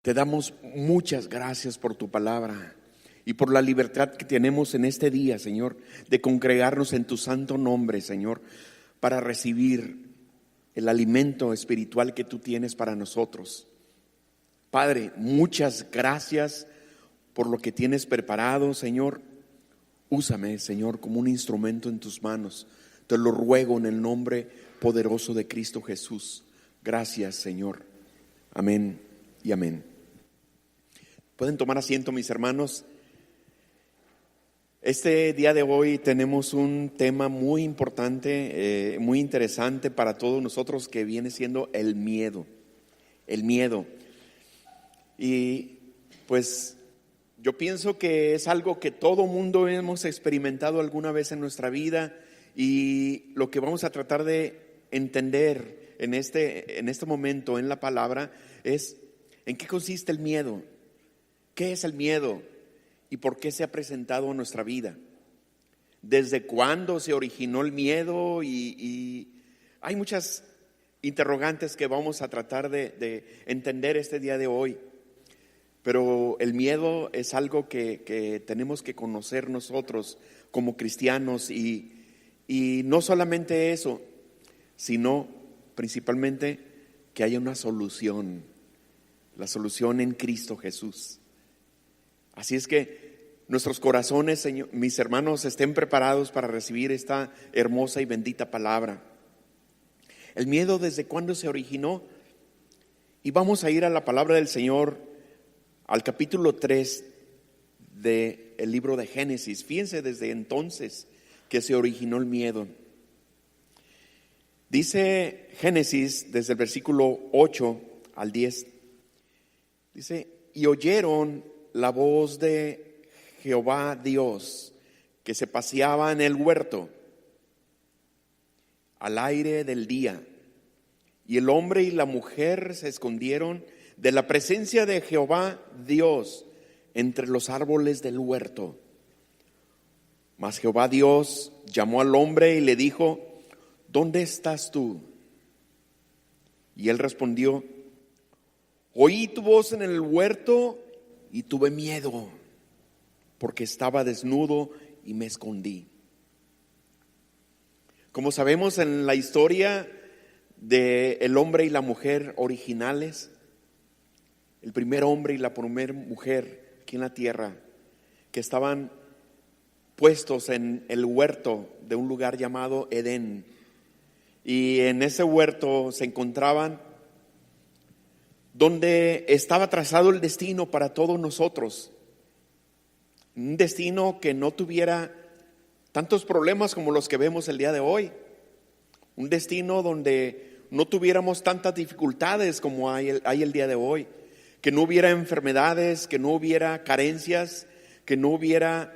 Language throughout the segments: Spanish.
Te damos muchas gracias por tu palabra y por la libertad que tenemos en este día, Señor, de congregarnos en tu santo nombre, Señor, para recibir el alimento espiritual que tú tienes para nosotros. Padre, muchas gracias por lo que tienes preparado, Señor. Úsame, Señor, como un instrumento en tus manos. Te lo ruego en el nombre poderoso de Cristo Jesús. Gracias, Señor. Amén y amén. Pueden tomar asiento, mis hermanos. Este día de hoy tenemos un tema muy importante, muy interesante para todos nosotros, que viene siendo el miedo. El miedo. Y pues yo pienso que es algo que todo mundo hemos experimentado alguna vez en nuestra vida, y lo que vamos a tratar de entender en este momento en la palabra es en qué consiste el miedo, qué es el miedo y por qué se ha presentado en nuestra vida, desde cuándo se originó el miedo, y hay muchas interrogantes que vamos a tratar de entender este día de hoy. Pero el miedo es algo que tenemos que conocer nosotros como cristianos, y no solamente eso, sino principalmente que haya una solución, la solución en Cristo Jesús. Así es que nuestros corazones, Señor, mis hermanos, estén preparados para recibir esta hermosa y bendita palabra. El miedo, ¿desde cuándo se originó? Y vamos a ir a la palabra del Señor, al capítulo 3 del libro de Génesis. Fíjense desde entonces que se originó el miedo. Dice Génesis desde el versículo 8 al 10. Dice: y oyeron la voz de Jehová Dios, que se paseaba en el huerto al aire del día. Y el hombre y la mujer se escondieron de la presencia de Jehová Dios entre los árboles del huerto. Mas Jehová Dios llamó al hombre y le dijo: ¿dónde estás tú? Y él respondió: oí tu voz en el huerto y tuve miedo, porque estaba desnudo y me escondí. Como sabemos, en la historia del hombre y la mujer originales, el primer hombre y la primera mujer aquí en la tierra, que estaban puestos en el huerto de un lugar llamado Edén, y en ese huerto se encontraban donde estaba trazado el destino para todos nosotros, un destino que no tuviera tantos problemas como los que vemos el día de hoy, un destino donde no tuviéramos tantas dificultades como hay el día de hoy, que no hubiera enfermedades, que no hubiera carencias, que no hubiera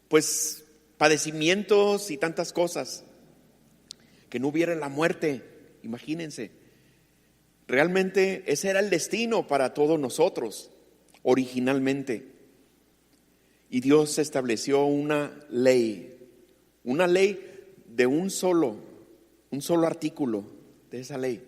pues padecimientos y tantas cosas, que no hubiera la muerte. Imagínense, realmente ese era el destino para todos nosotros originalmente. Y Dios estableció una ley de un solo artículo de esa ley,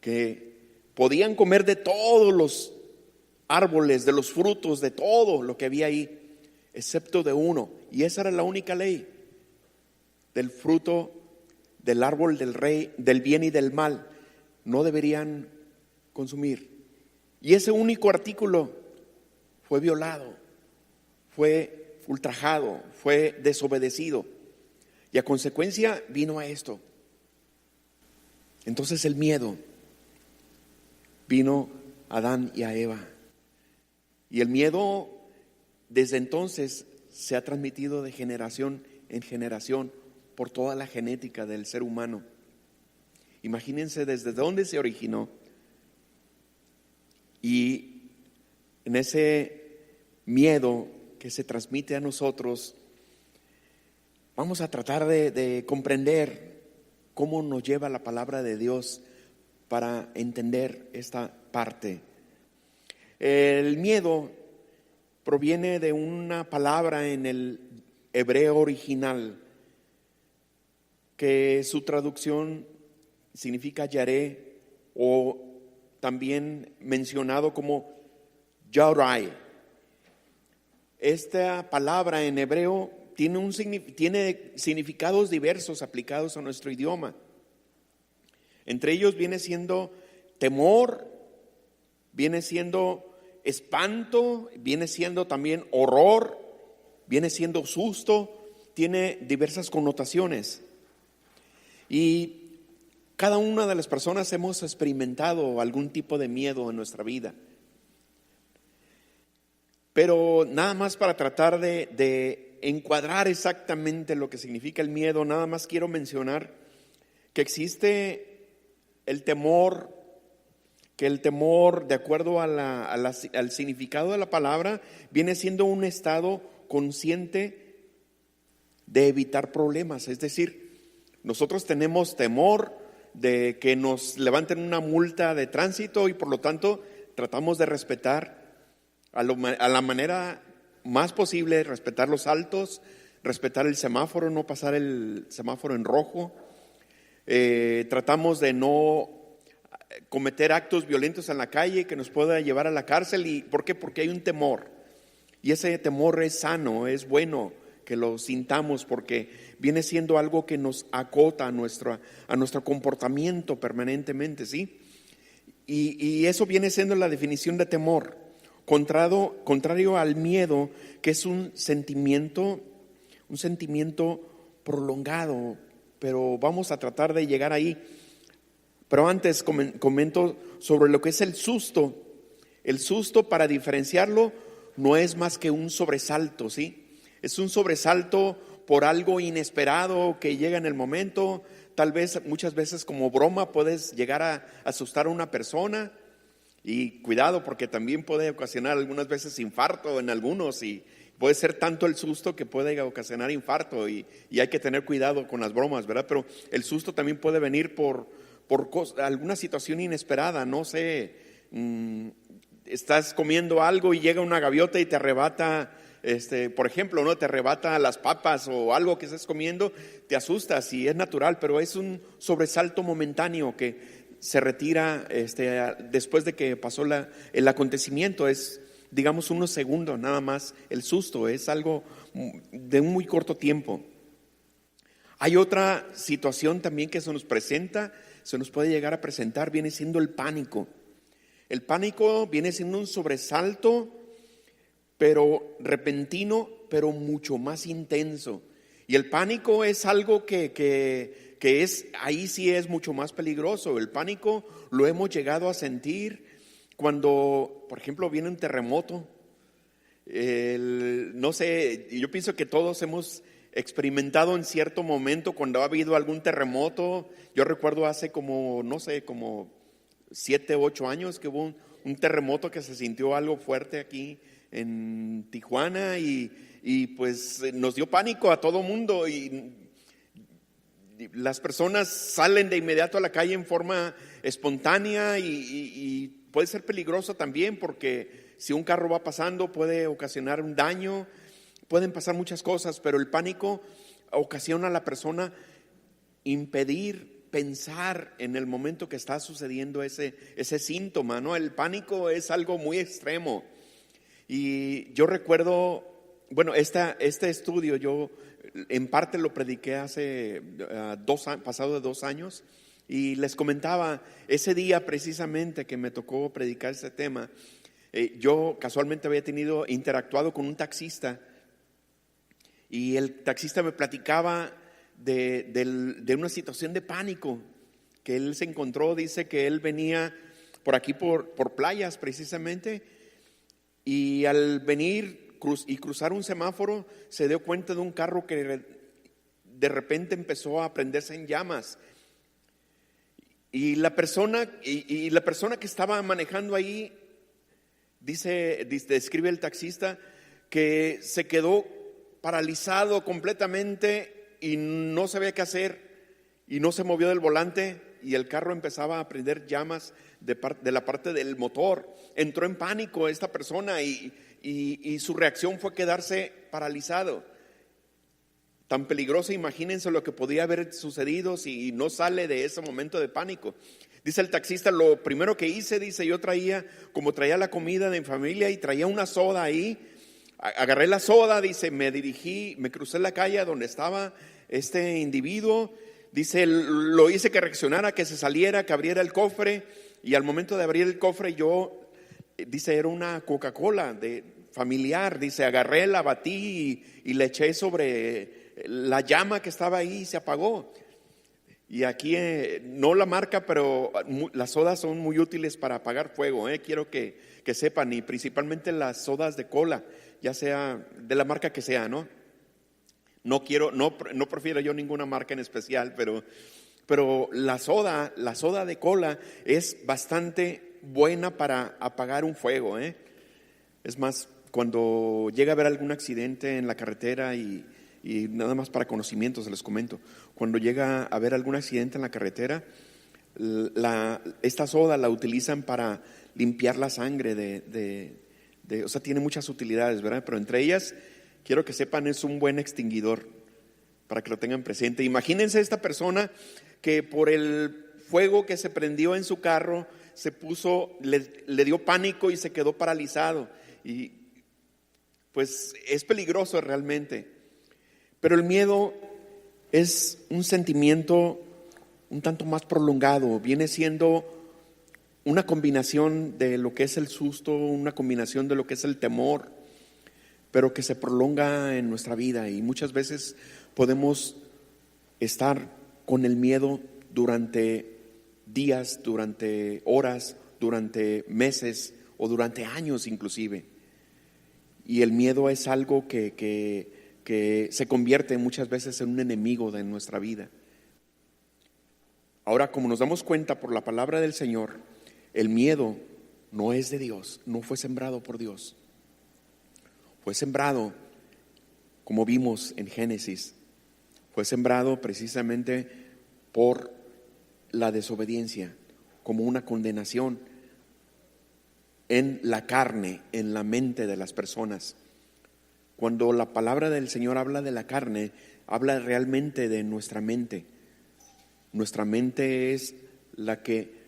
que podían comer de todos los árboles, de los frutos, de todo lo que había ahí, excepto de uno. Y esa era la única ley: del fruto del árbol del bien y del mal no deberían consumir. Y ese único artículo fue violado, fue ultrajado, fue desobedecido, y a consecuencia vino a esto. Entonces el miedo vino a Adán y a Eva, y el miedo desde entonces se ha transmitido de generación en generación por toda la genética del ser humano. Imagínense desde dónde se originó. Y en ese miedo que se transmite a nosotros, vamos a tratar de comprender cómo nos lleva la palabra de Dios para entender esta parte. El miedo proviene de una palabra en el hebreo original, que su traducción significa yaré o también mencionado como Yarai. Esta palabra en hebreo tiene significados diversos aplicados a nuestro idioma. Entre ellos viene siendo temor, viene siendo espanto, viene siendo también horror, viene siendo susto, tiene diversas connotaciones. Y cada una de las personas hemos experimentado algún tipo de miedo en nuestra vida. Pero nada más para tratar de encuadrar exactamente lo que significa el miedo, nada más quiero mencionar que existe el temor, que el temor, de acuerdo al significado de la palabra, viene siendo un estado consciente de evitar problemas. Es decir, nosotros tenemos temor de que nos levanten una multa de tránsito y por lo tanto tratamos de respetar a la manera más posible, respetar los altos, respetar el semáforo, no pasar el semáforo en rojo. Tratamos de no cometer actos violentos en la calle que nos pueda llevar a la cárcel. ¿Y por qué? Porque hay un temor. Y ese temor es sano, es bueno que lo sintamos porque viene siendo algo que nos acota a nuestro comportamiento permanentemente, ¿sí? Y eso viene siendo la definición de temor. Contrario al miedo, que es un sentimiento prolongado, pero vamos a tratar de llegar ahí. Pero antes comento sobre lo que es el susto. El susto, para diferenciarlo, no es más que un sobresalto, ¿sí? Es un sobresalto por algo inesperado que llega en el momento. Tal vez, muchas veces como broma, puedes llegar a asustar a una persona. Y cuidado, porque también puede ocasionar algunas veces infarto en algunos, y puede ser tanto el susto que puede ocasionar infarto, y hay que tener cuidado con las bromas, ¿verdad? Pero el susto también puede venir por alguna situación inesperada. No sé, estás comiendo algo y llega una gaviota y te arrebata, por ejemplo, ¿no? Te arrebata las papas o algo que estás comiendo, te asustas y es natural, pero es un sobresalto momentáneo que se retira después de que pasó el acontecimiento. Es, digamos, unos segundos nada más. El susto es algo de un muy corto tiempo. Hay otra situación también que se nos puede llegar a presentar, viene siendo el pánico. El pánico viene siendo un sobresalto, pero repentino, pero mucho más intenso. Y el pánico es algo que es, ahí sí es mucho más peligroso. El pánico lo hemos llegado a sentir cuando, por ejemplo, viene un terremoto. No sé, yo pienso que todos hemos experimentado en cierto momento cuando ha habido algún terremoto. Yo recuerdo hace como 7, 8 años que hubo un terremoto que se sintió algo fuerte aquí en Tijuana y pues nos dio pánico a todo mundo, y las personas salen de inmediato a la calle en forma espontánea y puede ser peligroso también porque si un carro va pasando puede ocasionar un daño, pueden pasar muchas cosas, pero el pánico ocasiona a la persona impedir pensar en el momento que está sucediendo ese síntoma, ¿no? El pánico es algo muy extremo. Y yo recuerdo, bueno, este estudio yo en parte lo prediqué hace pasado de 2 años, y les comentaba ese día precisamente que me tocó predicar ese tema. Yo casualmente había interactuado con un taxista, y el taxista me platicaba de una situación de pánico que él se encontró. Dice que él venía por aquí por Playas precisamente, y al venir y cruzar un semáforo se dio cuenta de un carro que de repente empezó a prenderse en llamas, y la persona que estaba manejando ahí describe el taxista que se quedó paralizado completamente y no sabía qué hacer y no se movió del volante, y el carro empezaba a prender llamas de la parte del motor. Entró en pánico esta persona y su reacción fue quedarse paralizado. Tan peligroso, imagínense lo que podía haber sucedido si no sale de ese momento de pánico. Dice el taxista, lo primero que hice, dice, yo traía la comida de mi familia y traía una soda ahí. Agarré la soda, dice, me dirigí, me crucé la calle donde estaba este individuo. Dice, lo hice que reaccionara, que se saliera, que abriera el cofre. Y al momento de abrir el cofre dice, era una Coca-Cola de familiar. Dice, agarré, la batí y le eché sobre la llama que estaba ahí y se apagó. Y aquí no la marca, pero las sodas son muy útiles para apagar fuego. Quiero que sepan, y principalmente las sodas de cola, ya sea de la marca que sea, ¿no? No prefiero yo ninguna marca en especial, pero la soda de cola es bastante buena para apagar un fuego. Es más, cuando llega a haber algún accidente en la carretera y nada más para conocimiento se les comento, cuando llega a haber algún accidente en la carretera, esta soda la utilizan para limpiar la sangre o sea, tiene muchas utilidades, ¿verdad? Pero entre ellas, quiero que sepan, es un buen extinguidor, para que lo tengan presente. Imagínense esta persona que por el fuego que se prendió en su carro, le dio pánico y se quedó paralizado. Y pues es peligroso realmente. Pero el miedo es un sentimiento un tanto más prolongado, viene siendo una combinación de lo que es el susto, una combinación de lo que es el temor, pero que se prolonga en nuestra vida, y muchas veces podemos estar con el miedo durante días, durante horas, durante meses o durante años inclusive. Y el miedo es algo que se convierte muchas veces en un enemigo de nuestra vida. Ahora, como nos damos cuenta por la palabra del Señor, el miedo no es de Dios, no fue sembrado por Dios. Fue sembrado, como vimos en Génesis, fue sembrado precisamente por la desobediencia, como una condenación en la carne, en la mente de las personas. Cuando la palabra del Señor habla de la carne, habla realmente de nuestra mente. Nuestra mente es la que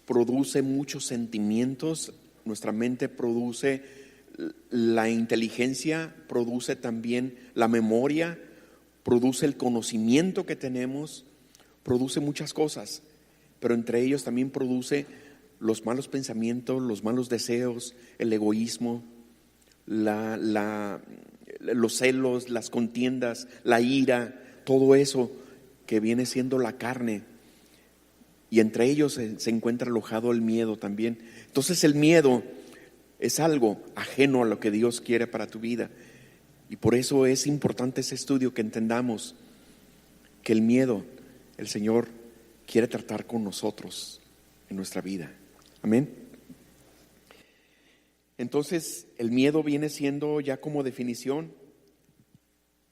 produce muchos sentimientos, nuestra mente produce la inteligencia, produce también la memoria, produce el conocimiento que tenemos, produce muchas cosas, pero entre ellos también produce los malos pensamientos, los malos deseos, el egoísmo, los celos, las contiendas, la ira, todo eso que viene siendo la carne. Y entre ellos se encuentra alojado el miedo también. Entonces el miedo es algo ajeno a lo que Dios quiere para tu vida. Y por eso es importante ese estudio, que entendamos que el miedo, el Señor quiere tratar con nosotros en nuestra vida. Amén. Entonces el miedo viene siendo, ya como definición,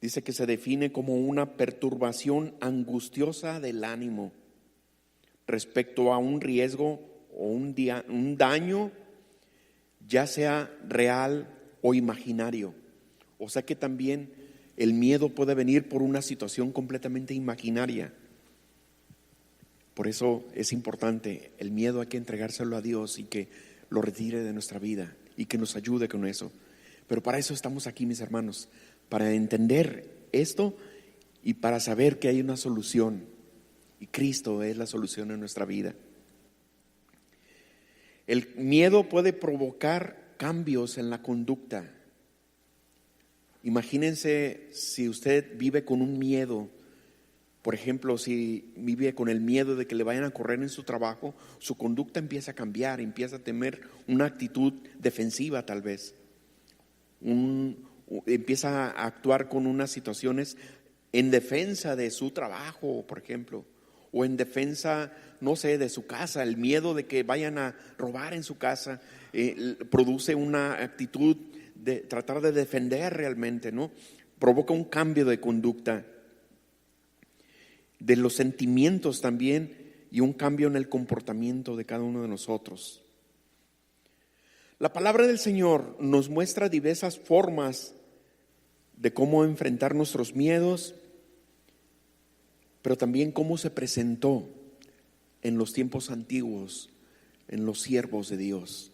dice que se define como una perturbación angustiosa del ánimo respecto a un riesgo o un daño, ya sea real o imaginario. O sea que también el miedo puede venir por una situación completamente imaginaria. Por eso es importante, el miedo hay que entregárselo a Dios y que lo retire de nuestra vida y que nos ayude con eso. Pero para eso estamos aquí, mis hermanos, para entender esto y para saber que hay una solución, y Cristo es la solución en nuestra vida. El miedo puede provocar cambios en la conducta. Imagínense si usted vive con un miedo. Por ejemplo, si vive con el miedo de que le vayan a correr en su trabajo, su conducta empieza a cambiar, empieza a tener una actitud defensiva tal vez. Empieza a actuar con unas situaciones en defensa de su trabajo, por ejemplo, o en defensa, no sé, de su casa. El miedo de que vayan a robar en su casa produce una actitud de tratar de defender realmente, ¿no? Provoca un cambio de conducta, de los sentimientos también, y un cambio en el comportamiento de cada uno de nosotros. La palabra del Señor nos muestra diversas formas de cómo enfrentar nuestros miedos, pero también cómo se presentó en los tiempos antiguos, en los siervos de Dios.